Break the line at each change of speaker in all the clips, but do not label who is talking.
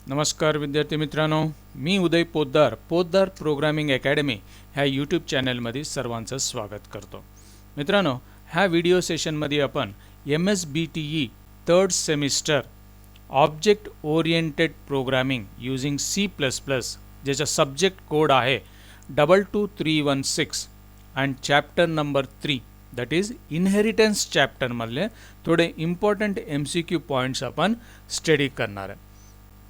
नमस्कार विद्यार्थी मित्रांनो, मी उदय पोद्दार प्रोग्रामिंग अकॅडमी ह्या यूट्यूब चॅनलमध्ये सर्वांचं स्वागत करतो. मित्रांनो, ह्या व्हिडिओ सेशनमध्ये आपण MSBTE third semester object oriented programming using C++, ज्याचा सब्जेक्ट कोड आहे 22316 and chapter number 3, that is inheritance चॅप्टरमधले थोडे इम्पॉर्टंट MCQ पॉईंट्स आपण स्टडी करणार आहे.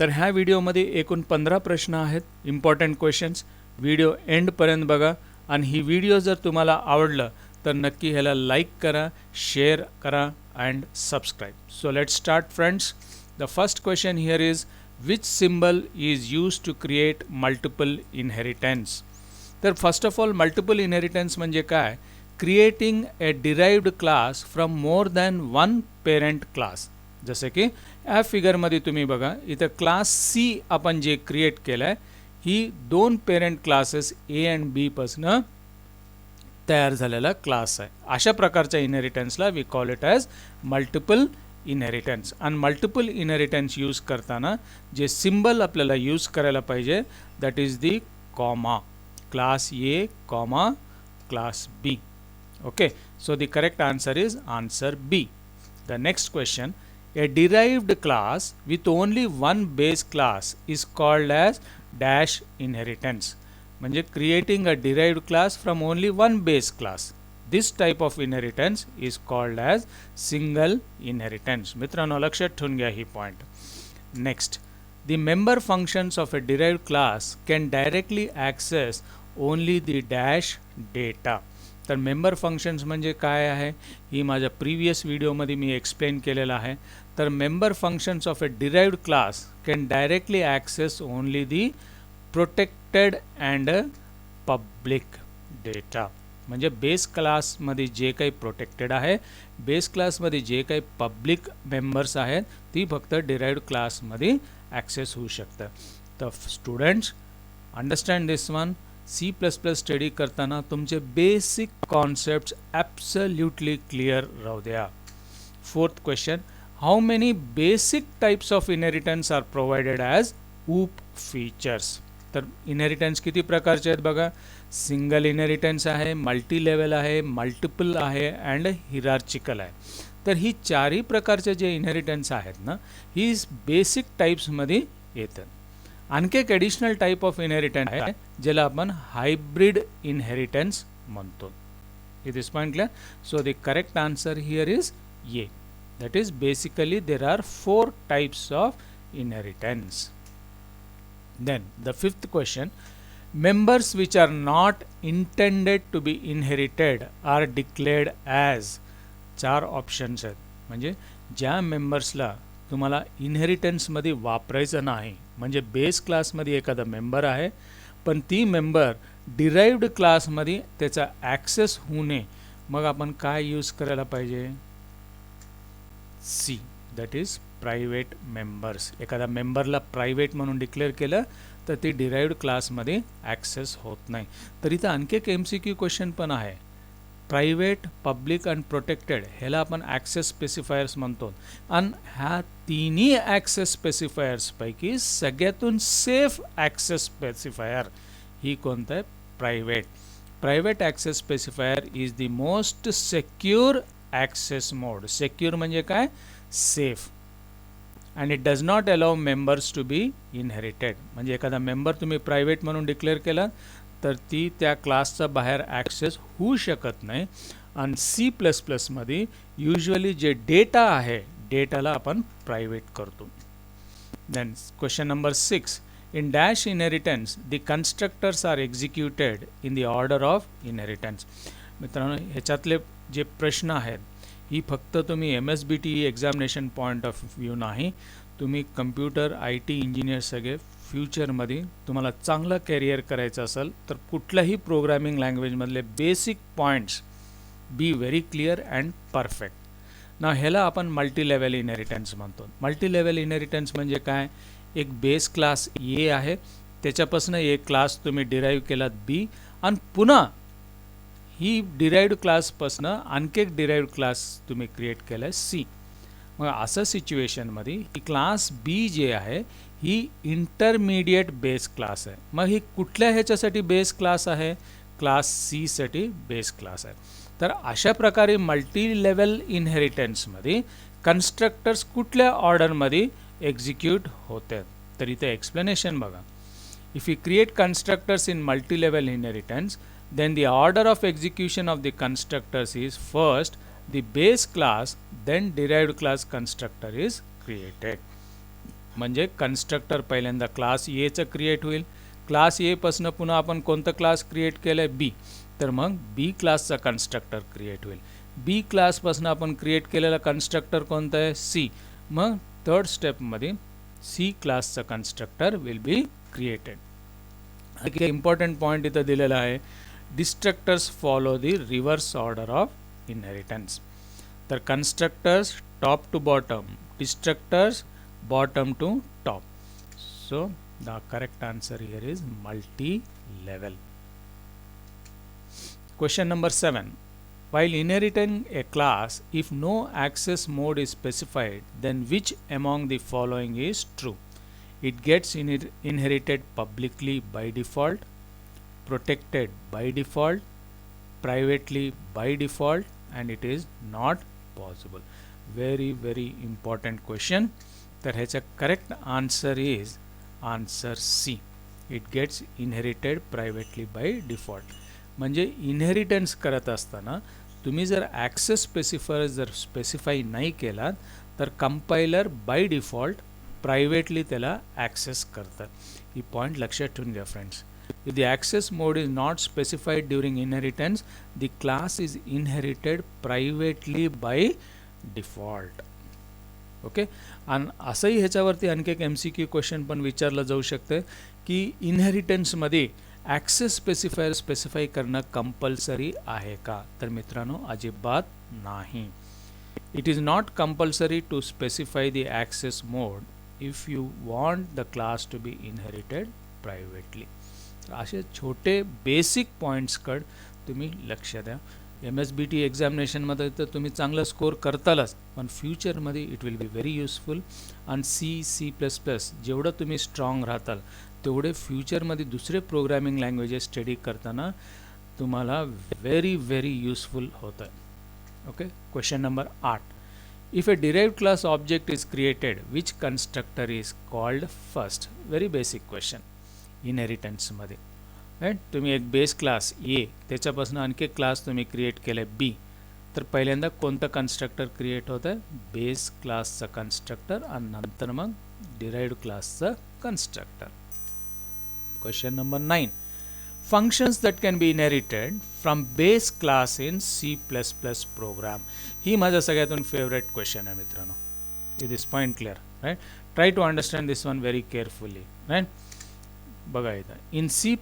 तर ह्या व्हिडिओमध्ये एकूण 15 प्रश्न आहेत, इम्पॉर्टंट क्वेश्चन्स. व्हिडिओ एंडपर्यंत बघा आणि ही व्हिडिओ जर तुम्हाला आवडलं तर नक्की ह्याला लाईक करा, शेअर करा and subscribe. So let's start friends. The first question here is which symbol is use to create multiple inheritance. तर first of all multiple inheritance म्हणजे काय? Creating a derived class from more than one parent class. जसे की या फिगरमध्ये तुम्ही बघा, इथं class C आपण जे क्रिएट केलं आहे ही दोन parent classes A and B पासून तयार झालेला क्लास आहे. अशा प्रकारच्या इनहेरिटन्सला we call it as multiple inheritance. आणि मल्टिपल इनहेरिटन्स यूज करताना जे सिम्बल आपल्याला यूज करायला पाहिजे that is the comma. Class A comma class B. Okay, so the correct answer is answer B. The next question, a derived class with only one base class is called as dash inheritance. म्हणजे creating a derived class from only one base class. This type of inheritance is called as single inheritance. मित्रांनो लक्षात ठेवून घ्या ही point. Next, the member functions of a derived class can directly access only the dash data. तर member functions म्हणजे काय आहे ही माझ्या previous व्हिडिओमध्ये मी एक्सप्लेन केलेलं आहे. तर member functions of A derived class can directly access only the protected and public data. म्हणजे बेस क्लासमध्ये जे काही प्रोटेक्टेड आहे, बेस क्लासमध्ये जे काही पब्लिक मेंबर्स आहेत ती फक्त डिराइव्ड क्लासमध्ये ॲक्सेस होऊ शकतं. तर students understand this one. C++ study करताना तुमचे बेसिक कॉन्सेप्ट्स ॲब्सल्युटली क्लिअर राहू द्या. Fourth question, how many basic types of inheritance are provided as OOP features. तर इनहेरिटन्स किती प्रकारचे आहेत बघा. सिंगल इनहेरिटन्स आहे, मल्टी लेवल आहे, मल्टिपल आहे अँड हिरार्चिकल आहे. तर ही चारही प्रकारचे जे इनहेरिटन्स आहेत ना ही बेसिक टाइप्समध्ये येतात. आणखी एक ॲडिशनल टाईप ऑफ इनहेरिटन्स आहे ज्याला आपण हायब्रिड इनहेरिटन्स म्हणतो. It is point clear. So the correct answer here is A. That is basically there are 4 types of inheritance. Then the fifth question, members which are not intended to be inherited are declared as. 4 options आहेत. म्हणजे ज्या मेंबर्सला तुम्हाला इनहेरिटन्समध्ये वापरायचं नाही, म्हणजे base क्लासमध्ये एखादा member आहे पण ती मेंबर डिराइव्ड क्लासमध्ये त्याचा ॲक्सेस होऊ नये, मग आपण काय यूज करायला पाहिजे? C, that is private members. एखादा मेंबरला प्रायव्हेट म्हणून डिक्लेअर केलं तर ती डिराइव्ड क्लासमध्ये ॲक्सेस होत नाही. तर इथं आणखी एक MCQ क्वेश्चन पण आहे. प्रायव्हेट, पब्लिक अँड प्रोटेक्टेड ह्याला आपण ॲक्सेस स्पेसिफायर्स म्हणतो. आणि ह्या तिन्ही ॲक्सेस स्पेसिफायर्सपैकी सगळ्यातून सेफ ॲक्सेस स्पेसिफायर ही कोणतं आहे? Private. Private access specifier is the most secure access mode. Secure म्हणजे काय? Safe. And it does not allow members to be inherited. म्हणजे एखादा मेंबर तुम्ही प्रायव्हेट म्हणून डिक्लेअर केला तर ती त्या क्लासचा बाहेर ॲक्सेस होऊ शकत नाही. आणि C++ मध्ये युजली जे डेटा आहे डेटाला आपण प्रायव्हेट करतो. Then question number 6, in dash inheritance the constructors are executed in the order of inheritance. मित्रांनो ह्याच्यातले जे प्रश्न आहेत ही फक्त तुम्ही MSBTE examination point of view नाही, तुम्ही कम्प्युटर IT इंजिनियर सगळे फ्युचरमध्ये तुम्हाला चांगलं कॅरियर करायचं असेल तर कुठल्याही प्रोग्रामिंग लँग्वेजमधले basic points be very clear and perfect. ना ह्याला आपण मल्टी लेवल इनहेरिटन्स म्हणतो. मल्टी लेवल इनहेरिटन्स म्हणजे काय? एक बेस क्लास A आहे, त्याच्यापासून एक क्लास तुम्ही डिराईव्ह केलात B आणि पुन्हा ही डिराइव्ड क्लासपासून आणखी एक डिराइव्ड क्लास तुम्ही क्रिएट केला आहे C. मग अशा सिच्युएशनमध्ये ही क्लास B जे आहे ही इंटरमिडिएट बेस क्लास आहे. मग ही कुठल्या ह्याच्यासाठी बेस क्लास आहे? क्लास सी साठी बेस क्लास आहे. तर अशा प्रकारे मल्टी लेवल इनहेरिटन्समध्ये कन्स्ट्रक्टर्स कुठल्या ऑर्डरमध्ये एक्झिक्यूट होतात. तर इथे एक्सप्लेनेशन बघा. If you create constructors in multi level inheritance, then the order of execution of the constructors is first the base class, then derived class constructor is created. म्हणजे constructor पहिल्यांदा class ए चं create होईल. Class ए पासून पुन्हा आपण कोणतं class create केलंय? बी. तर मग बी क्लासचा कन्स्ट्रक्टर क्रिएट होईल. बी क्लासपासून आपण क्रिएट केलेला कन्स्ट्रक्टर कोणतं आहे? सी. मग थर्ड स्टेपमध्ये सी क्लासचा कन्स्ट्रक्टर विल बी क्रिएटेड. एक इम्पॉर्टंट पॉईंट इथं दिलेला आहे. Destructors follow the reverse order of inheritance. तर constructors top to bottom, destructors bottom to top. So the correct answer here is multi-level. Question number 7. While inheriting a class, if no access mode is specified, then which among the following is true? It gets inherited publicly by default, protected by default, privately by default, and it is not possible. Very, very important question. तर ह्याचा correct answer is answer C. It gets inherited privately by default. म्हणजे inheritance करत असताना तुम्ही जर access specifier जर specify नाही केलात तर कंपायलर बाय डिफॉल्ट प्रायव्हेटली त्याला ॲक्सेस करतात. ही पॉईंट लक्षात ठेवून घ्या friends. If the access mode is not specified during inheritance, the class is inherited privately by default. Okay. आणि असंही ह्याच्यावरती आणखी एक MCQ क्वेश्चन पण विचारलं जाऊ शकतं की इनहेरिटन्समध्ये ॲक्सेस स्पेसिफायर स्पेसिफाई करणं कंपल्सरी आहे का? तर मित्रांनो अजिबात नाही. It is not compulsory to specify the access mode if you want the class to be inherited privately. तर असे छोटे बेसिक पॉईंट्सकडे तुम्ही लक्ष द्या. MSBT एक्झामिनेशनमध्ये तर तुम्ही चांगला स्कोर करतालच, पण फ्युचरमध्ये it will be very useful. आणि C++ जेवढं तुम्ही स्ट्रॉंग राहताल तेवढे फ्युचरमध्ये दुसरे प्रोग्रॅमिंग लँग्वेजेस स्टडी करताना तुम्हाला व्हेरी व्हेरी युजफुल होतं. Okay. Question number 8. If a derived class object is created, which constructor is called first? Very basic question इनहेरिटन्समध्ये. राईट. तुम्ही एक बेस क्लास ए, त्याच्यापासून आणखी एक क्लास तुम्ही क्रिएट केलं आहे बी. तर पहिल्यांदा कोणतं कन्स्ट्रक्टर क्रिएट होतं आहे? बेस क्लासचं कन्स्ट्रक्टर आणि नंतर मग डिराइव्ड क्लासचं constructor. Question number 9. Functions that can be inherited from base class in C++ program. ही माझा सगळ्यातून फेवरेट क्वेश्चन आहे मित्रांनो. It is point clear. Right. Try to understand this one very carefully. Right. बघा इथं in C++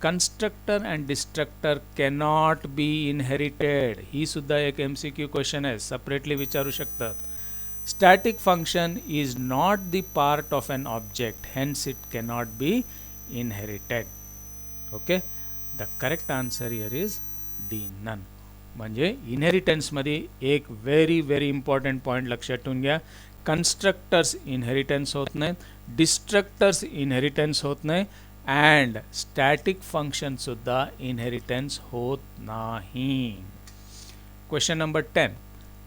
constructor and destructor cannot be inherited. ही सुद्धा एक MCQ क्वेश्चन आहे, सेपरेटली विचारू शकतात. Static function is not the part of an object, hence it cannot be inherited. Okay. The correct answer here is D, none. म्हणजे इनहेरिटन्समध्ये एक very very important point लक्षात ठेवून घ्या. कन्स्ट्रक्टर्स इनहेरिटन्स होत नाहीत, डिस्ट्रक्टर्स इनहेरिटन्स होत नाही, अँड स्टॅटिक फंक्शनसुद्धा इनहेरिटन्स होत नाही. Question number 10.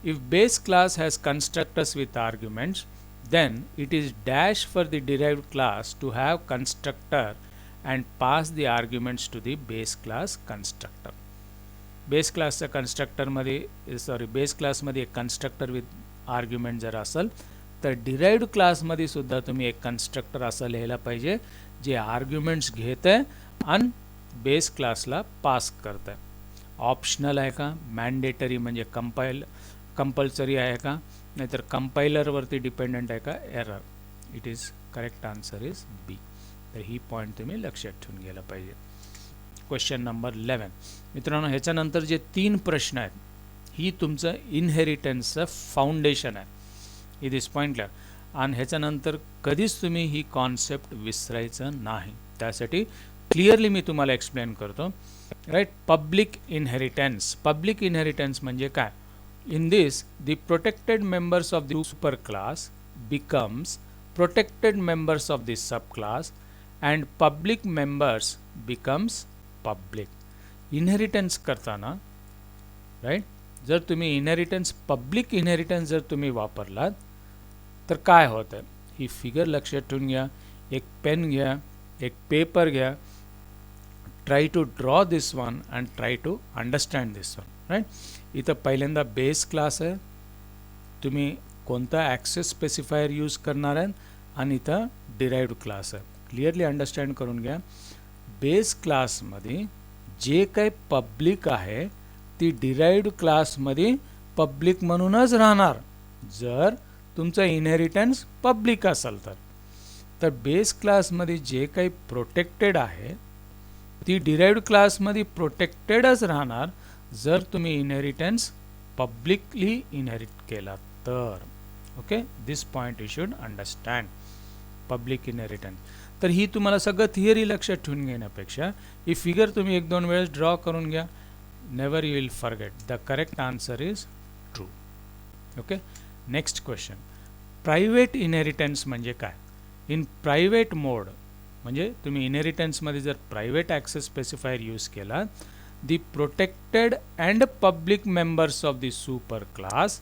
If base class has constructors with arguments, then it is dash for the derived class to have constructor and pass the arguments to the base class constructor. Base क्लासच्या कन्स्ट्रक्टरमध्ये base क्लासमध्ये एक constructor with argument जर असेल तर derived क्लासमध्ये सुद्धा तुम्ही एक कन्स्ट्रक्टर असं लिहायला पाहिजे जे आर्ग्युमेंट्स घेत आहे आणि बेस क्लासला पास करत आहे. ऑप्शनल आहे का, मॅन्डेटरी म्हणजे कंपल्सरी आहे का, नाहीतर कंपायलरवरती डिपेंडंट आहे का, error. It is correct answer is B. तर ही पॉईंट तुम्ही लक्षात ठेवून घ्यायला पाहिजे. Question number 11. मित्रांनो ह्याच्यानंतर जे 3 प्रश्न आहेत ही तुमचं इनहेरिटन्सचं फाउंडेशन आहे. इट इज पॉईंटलर. आणि ह्याच्यानंतर कधीच तुम्ही ही कॉन्सेप्ट विसरायचं नाही. त्यासाठी क्लिअरली मी तुम्हाला एक्सप्लेन करतो. Right. Public inheritance. Public inheritance म्हणजे काय? In this, the protected members of the superclass becomes protected members of the subclass and public members becomes public. Inheritance करताना राईट, जर तुम्ही इनहेरिटन्स पब्लिक इनहेरिटन्स जर तुम्ही वापरलात तर काय होतं, ही फिगर लक्षात ठेवून घ्या. एक पेन घ्या, एक पेपर घ्या, try to draw this one and try to understand this one. Right, इथं पहिल्यांदा बेस क्लास आहे, तुम्ही कोणता ॲक्सेस स्पेसिफायर यूज करणार आहे, आणि इथं डिराइव्ड क्लास आहे. क्लिअरली अंडरस्टँड करून घ्या. बेस क्लासमध्ये जे काही पब्लिक आहे ती डिराइव्ड क्लासमध्ये पब्लिक म्हणूनच राहणार जर तुमचा इनहेरिटन्स पब्लिक असेल तर बेस क्लासमध्ये जे काही प्रोटेक्टेड आहे ती डिराइव्ड क्लासमध्ये प्रोटेक्टेडच राहणार जर तुम्ही इनहेरिटन्स पब्लिकली इनहेरिट केला तर. Okay, this point you should understand. Public inheritance. तर ही तुम्हाला सगळं थिअरी लक्षात ठेवून घेण्यापेक्षा ही फिगर तुम्ही एक दोन वेळेस ड्रॉ करून घ्या. Never you will forget. The correct answer is true. Okay, next question. Private inheritance म्हणजे काय? इन प्रायव्हेट मोड म्हणजे तुम्ही इनहेरिटन्समध्ये जर प्रायव्हेट ॲक्सेस स्पेसिफायर यूज केला, the protected and public members of the super class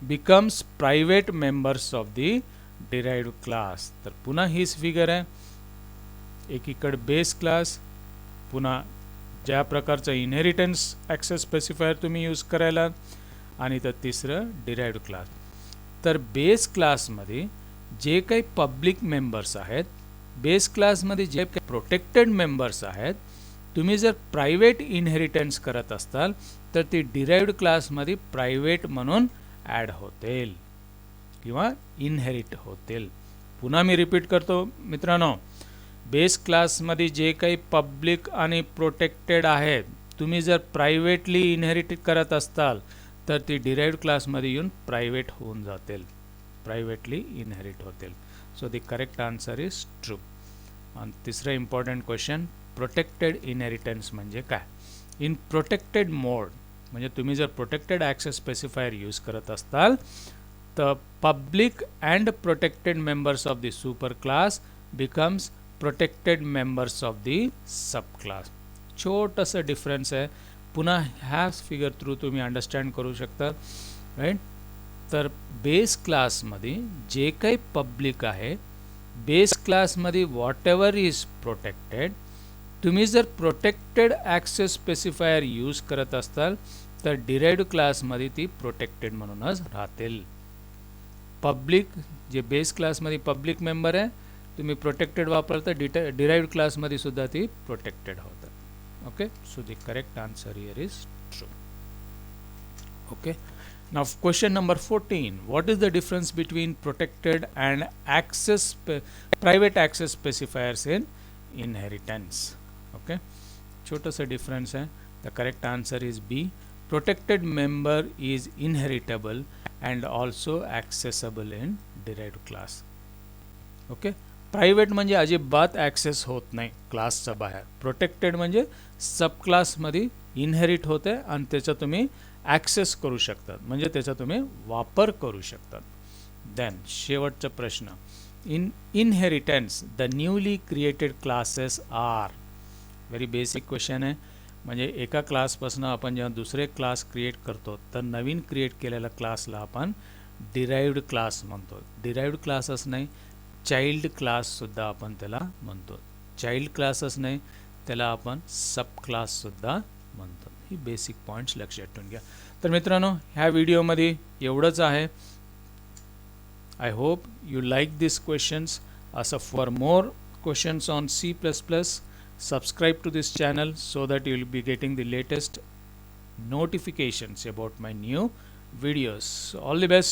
becomes private members of the derived class. तर पुन्हा हीच figure आहे. एकीकडे बेस क्लास, पुन्हा ज्या प्रकारचं इनहेरिटन्स ॲक्सेस स्पेसिफायर तुम्ही यूज करायला, आणि तर तिसरं डिराइव्ड क्लास. तर बेस क्लासमध्ये जे काही पब्लिक मेंबर्स आहेत, बेस क्लासमध्ये जे काही प्रोटेक्टेड मेंबर्स आहेत, तुम्ही जर प्रायव्हेट इनहेरिटन्स करत असताल तर ती डिराइव्ड क्लासमध्ये प्रायव्हेट म्हणून ॲड होतील किंवा इनहेरिट होतील. पुन्हा मी रिपीट करतो मित्रांनो, बेस क्लासमध्ये जे काही पब्लिक आणि प्रोटेक्टेड आहेत तुम्ही जर प्रायव्हेटली इनहेरिट करत असताल तर ती डिराइव्ड क्लासमध्ये येऊन प्रायव्हेट होऊन जातील, प्रायव्हेटली इनहेरिट होतील. So the correct answer is true. आणि तिसरं इम्पॉर्टंट क्वेश्चन, प्रोटेक्टेड इनहेरिटन्स म्हणजे काय? इन प्रोटेक्टेड मोड म्हणजे तुम्ही जर प्रोटेक्टेड ॲक्सेस स्पेसिफायर यूज करत असताल तर public and protected members of the super class becomes protected members of the sub class. छोटंसं डिफरन्स आहे. पुन्हा ह्याच फिगर थ्रू तुम्ही अंडरस्टँड करू शकता. राईट, तर बेस क्लासमध्ये जे काही पब्लिक आहे, बेस क्लासमध्ये वॉट एव्हर इज प्रोटेक्टेड, तुम्ही जर प्रोटेक्टेड ॲक्सेस स्पेसिफायर यूज करत असताल तर डिराइव्ड क्लासमध्ये ती प्रोटेक्टेड म्हणूनच राहतील. पब्लिक जे बेस क्लासमध्ये पब्लिक मेंबर आहे तुम्ही प्रोटेक्टेड वापरता, डिराइव्ड क्लासमध्ये सुद्धा ती प्रोटेक्टेड होतात. Okay, so the correct answer here is true. Okay, now question number 14, what is the difference between protected and private access specifiers in inheritance? Okay, छोटासा difference है. The correct answer is B. Protected member is inheritable and also accessible in derived class. Okay, private म्हणजे अजिबात access होत नाही क्लासच्या बाहेर. Protected म्हणजे सब क्लासमध्ये इनहेरिट होते आणि त्याचा तुम्ही ॲक्सेस करू शकतात, म्हणजे त्याचा तुम्ही वापर करू शकतात. देन शेवटचा प्रश्न, in inheritance the newly created classes are. Very basic question आहे. म्हणजे एका क्लासपासून आपण जेव्हा दुसरे क्लास क्रिएट करतो तर नवीन क्रिएट केलेल्या क्लासला आपण डिराइव्ड क्लास म्हणतो. डिराइव्ड क्लासच नाही, चाइल्ड क्लाससुद्धा आपण त्याला म्हणतो. चाइल्ड क्लासच नाही, त्याला आपण सब क्लाससुद्धा म्हणतो. ही बेसिक पॉईंट्स लक्षात ठेवून घ्या. तर मित्रांनो, ह्या व्हिडिओमध्ये एवढंच आहे. I hope you like this questions. असं for more questions on C++, subscribe to this channel so that you will be getting the latest notifications about my new videos. All the best.